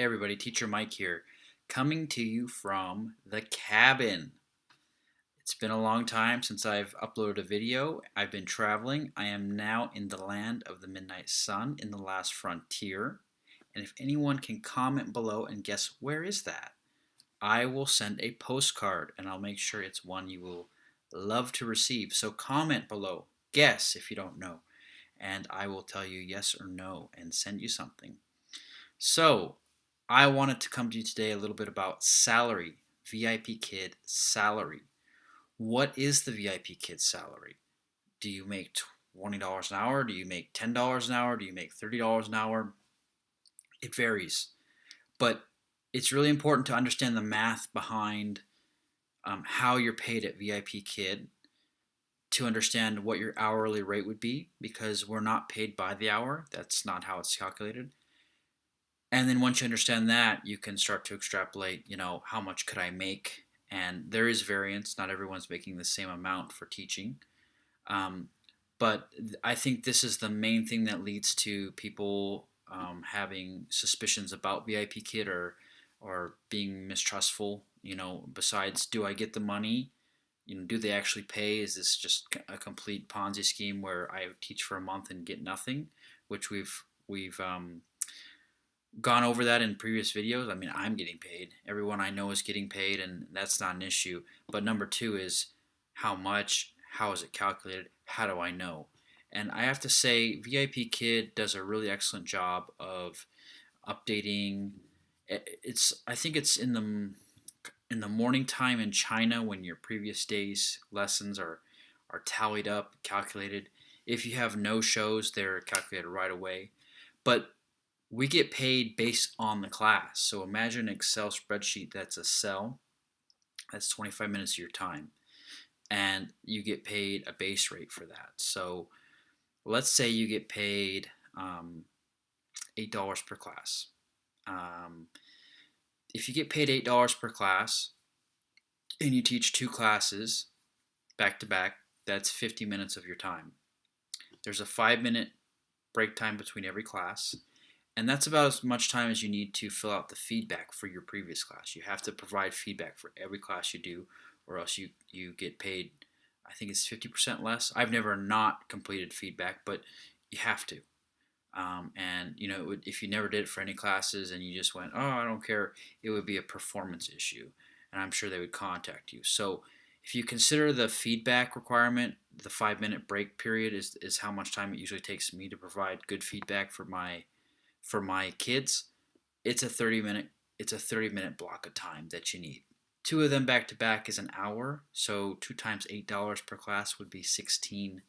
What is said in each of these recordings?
Hey everybody, Teacher Mike here, coming to you from the cabin. It's been a long time since I've uploaded a video. I've been traveling. I am now in the land of the midnight sun in the last frontier. And if anyone can comment below and guess where is that, I will send a postcard and I'll make sure it's one you will love to receive. So comment below, guess if you don't know, and I will tell you yes or no and send you something. So, I wanted to come to you today a little bit about salary, VIP kid salary. What is the VIP kid salary? Do you make $20 an hour? Do you make $10 an hour? Do you make $30 an hour? It varies. But it's really important to understand the math behind how you're paid at VIP kid to understand what your hourly rate would be, because we're not paid by the hour. That's not how it's calculated. And then once you understand that, you can start to extrapolate, how much could I make? And there is variance. Not everyone's making the same amount for teaching. Um, but I think this is the main thing that leads to people having suspicions about VIP Kid, or being mistrustful. Besides, do I get the money? Do they actually pay? Is this just a complete Ponzi scheme where I teach for a month and get nothing? Which we've gone over that in previous videos. I mean, I'm getting paid. Everyone I know is getting paid, and that's not an issue. But number two is how much, how is it calculated, how do I know? And I have to say, VIP Kid does a really excellent job of updating. I think it's in the morning time in China when your previous day's lessons are tallied up, calculated. If you have no shows, they're calculated right away. But we get paid based on the class. So imagine an Excel spreadsheet that's a cell. That's 25 minutes of your time. And you get paid a base rate for that. So let's say you get paid $8 per class. If you get paid $8 per class and you teach two classes back to back, that's 50 minutes of your time. There's a 5-minute break time between every class. And that's about as much time as you need to fill out the feedback for your previous class. You have to provide feedback for every class you do, or else you get paid, I think it's 50% less. I've never not completed feedback, but you have to. And if you never did it for any classes and you just went, oh, I don't care, it would be a performance issue, and I'm sure they would contact you. So if you consider the feedback requirement, the 5-minute break period is how much time it usually takes me to provide good feedback for my kids. It's a 30-minute block of time that you need. Two of them back to back is an hour, so 2 times $8 per class would be $16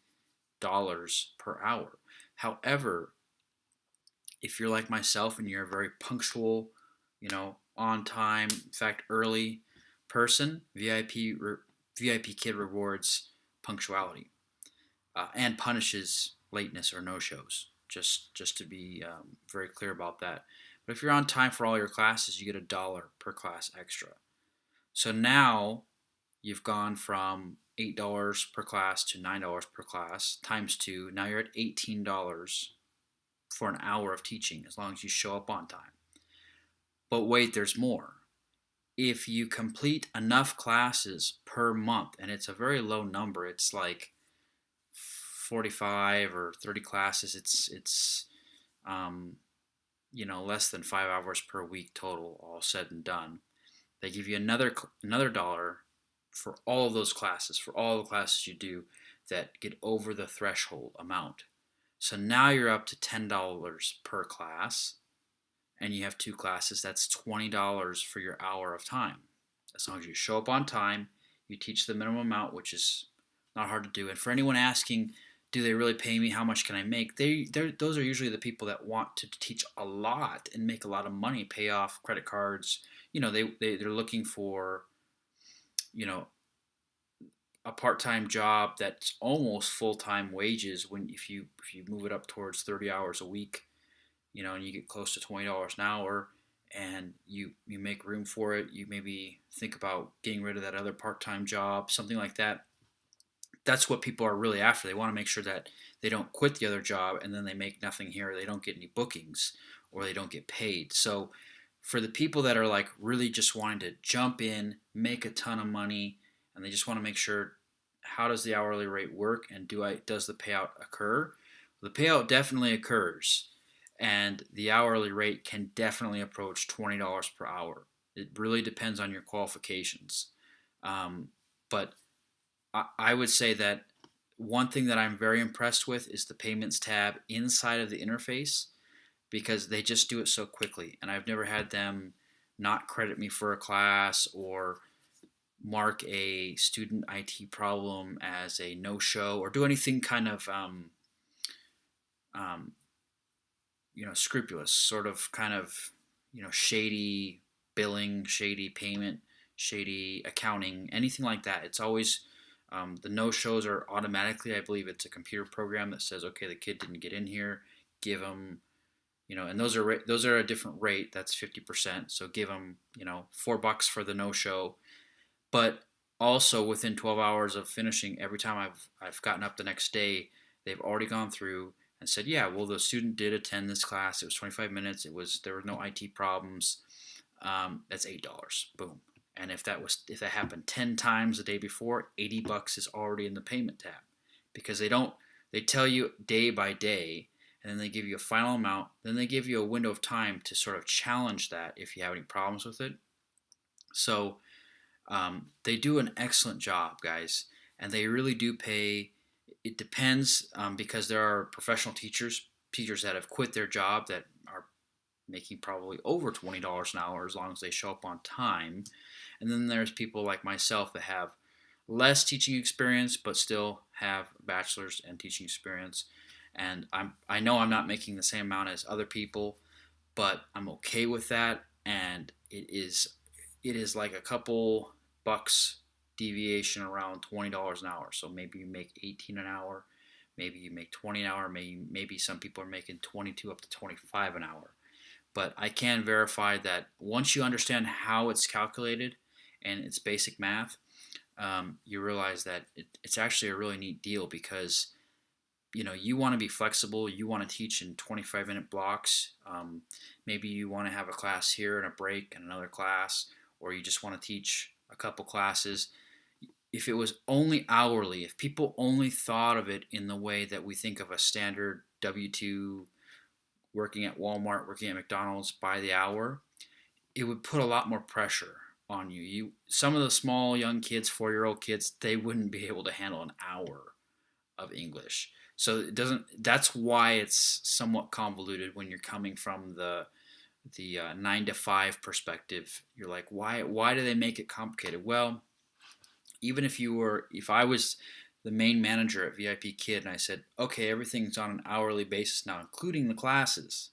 per hour. However, if you're like myself and you're a very punctual, on time, in fact early person, VIP Kid rewards punctuality and punishes lateness or no-shows. Just to be very clear about that. But if you're on time for all your classes, you get $1 per class extra. So now you've gone from $8 per class to $9 per class times 2. Now you're at $18 for an hour of teaching, as long as you show up on time. But wait, there's more. If you complete enough classes per month, and it's a very low number, it's like 45 or 30 classes, it's less than 5 hours per week total, all said and done. They give you another dollar for all of those classes, for all the classes you do that get over the threshold amount. So now you're up to $10 per class, and you have 2 classes. That's $20 for your hour of time. As long as you show up on time, you teach the minimum amount, which is not hard to do. And for anyone asking, do they really pay me? How much can I make? Those are usually the people that want to teach a lot and make a lot of money, pay off credit cards. They're looking for, a part-time job that's almost full-time wages. If you move it up towards 30 hours a week, and you get close to $20 an hour, and you make room for it. You maybe think about getting rid of that other part-time job, something like that. That's what people are really after. They want to make sure that they don't quit the other job and then they make nothing here, or they don't get any bookings, or they don't get paid. So for the people that are like really just wanting to jump in, make a ton of money, and they just want to make sure, how does the hourly rate work, and does the payout occur? The payout definitely occurs, and the hourly rate can definitely approach $20 per hour. It really depends on your qualifications. But I would say that one thing that I'm very impressed with is the payments tab inside of the interface, because they just do it so quickly. And I've never had them not credit me for a class or mark a student IT problem as a no-show or do anything kind of um, scrupulous, sort of kind of shady billing, shady payment, shady accounting, anything like that. It's always the no-shows are automatically. I believe it's a computer program that says, okay, the kid didn't get in here, give them, and those are a different rate. That's 50%. So give them, $4 for the no-show. But also within 12 hours of finishing, every time I've gotten up the next day, they've already gone through and said, yeah, well, the student did attend this class. It was 25 minutes. There were no IT problems. That's $8. Boom. And if that happened 10 times the day before, $80 is already in the payment tab, because they tell you day by day, and then they give you a final amount. Then they give you a window of time to sort of challenge that if you have any problems with it. So they do an excellent job, guys, and they really do pay. It depends, because there are professional teachers that have quit their job that are making probably over $20 an hour as long as they show up on time. And then there's people like myself that have less teaching experience but still have a bachelor's and teaching experience. And I know I'm not making the same amount as other people, but I'm okay with that. And it is like a couple bucks deviation around $20 an hour. So maybe you make 18 an hour, maybe you make 20 an hour, maybe some people are making 22 up to 25 an hour. But I can verify that once you understand how it's calculated and it's basic math, you realize that it's actually a really neat deal, because you want to be flexible. You want to teach in 25-minute blocks. Maybe you want to have a class here and a break and another class, or you just want to teach a couple classes. If it was only hourly, if people only thought of it in the way that we think of a standard W-2 working at Walmart, working at McDonald's by the hour, it would put a lot more pressure on you. Some of the small young kids, 4-year-old kids, they wouldn't be able to handle an hour of English. So it doesn't. That's why it's somewhat convoluted when you're coming from the 9 to 5 perspective. You're like, why do they make it complicated? Well, even if I was the main manager at Vipkid and I said, okay, everything's on an hourly basis now, including the classes.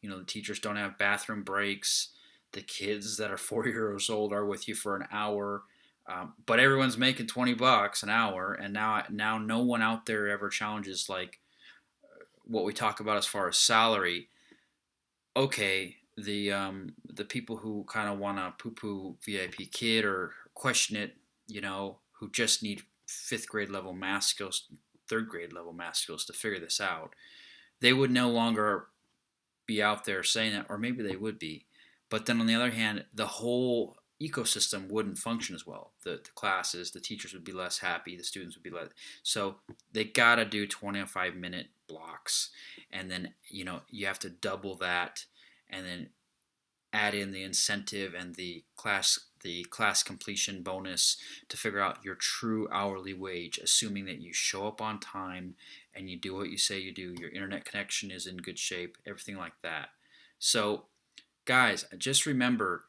The teachers don't have bathroom breaks. The kids that are 4 years old are with you for an hour. But everyone's making $20 an hour, and now no one out there ever challenges like what we talk about as far as salary. Okay, the people who kind of want to poo-poo Vipkid or question it, who just need 5th grade level math skills, 3rd grade level math skills to figure this out, they would no longer be out there saying that, or maybe they would be. But then on the other hand, the whole ecosystem wouldn't function as well. The classes, the teachers would be less happy, the students would be less. So they got to do 25-minute blocks, and then you have to double that, and then add in the incentive and the class completion bonus to figure out your true hourly wage, assuming that you show up on time and you do what you say you do, your internet connection is in good shape, everything like that. So guys, just remember,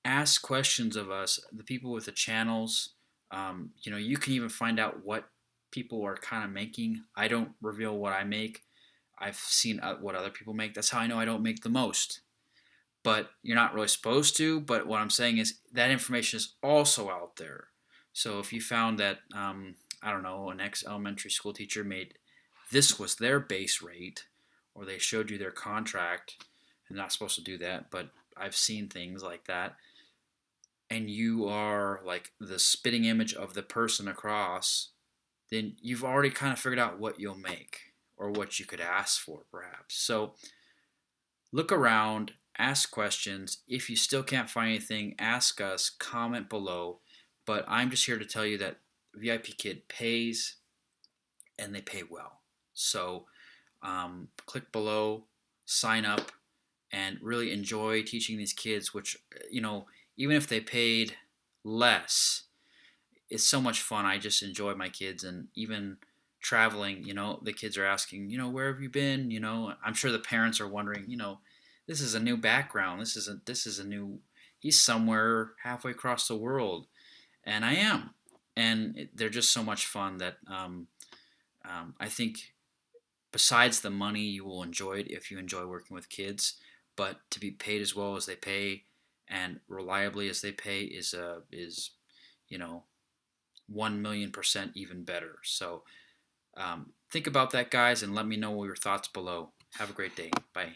ask questions of us, the people with the channels. You can even find out what people are kind of making. I don't reveal what I make. I've seen what other people make. That's how I know I don't make the most. But you're not really supposed to. But what I'm saying is that information is also out there. So if you found that, I don't know, an ex-elementary school teacher this was their base rate, or they showed you their contract, I'm not supposed to do that, but I've seen things like that, and you are like the spitting image of the person across, then you've already kind of figured out what you'll make or what you could ask for, perhaps. So look around, ask questions. If you still can't find anything, ask us, comment below. But I'm just here to tell you that VIP Kid pays, and they pay well. So click below, sign up, and really enjoy teaching these kids, which, even if they paid less, it's so much fun. I just enjoy my kids, and even traveling, the kids are asking, where have you been? I'm sure the parents are wondering, this is a new background. This is a new. He's somewhere halfway across the world, and I am, and they're just so much fun that I think besides the money, you will enjoy it if you enjoy working with kids. But to be paid as well as they pay and reliably as they pay is you know 1,000,000% even better. So think about that, guys, and let me know your thoughts below. Have a great day. Bye.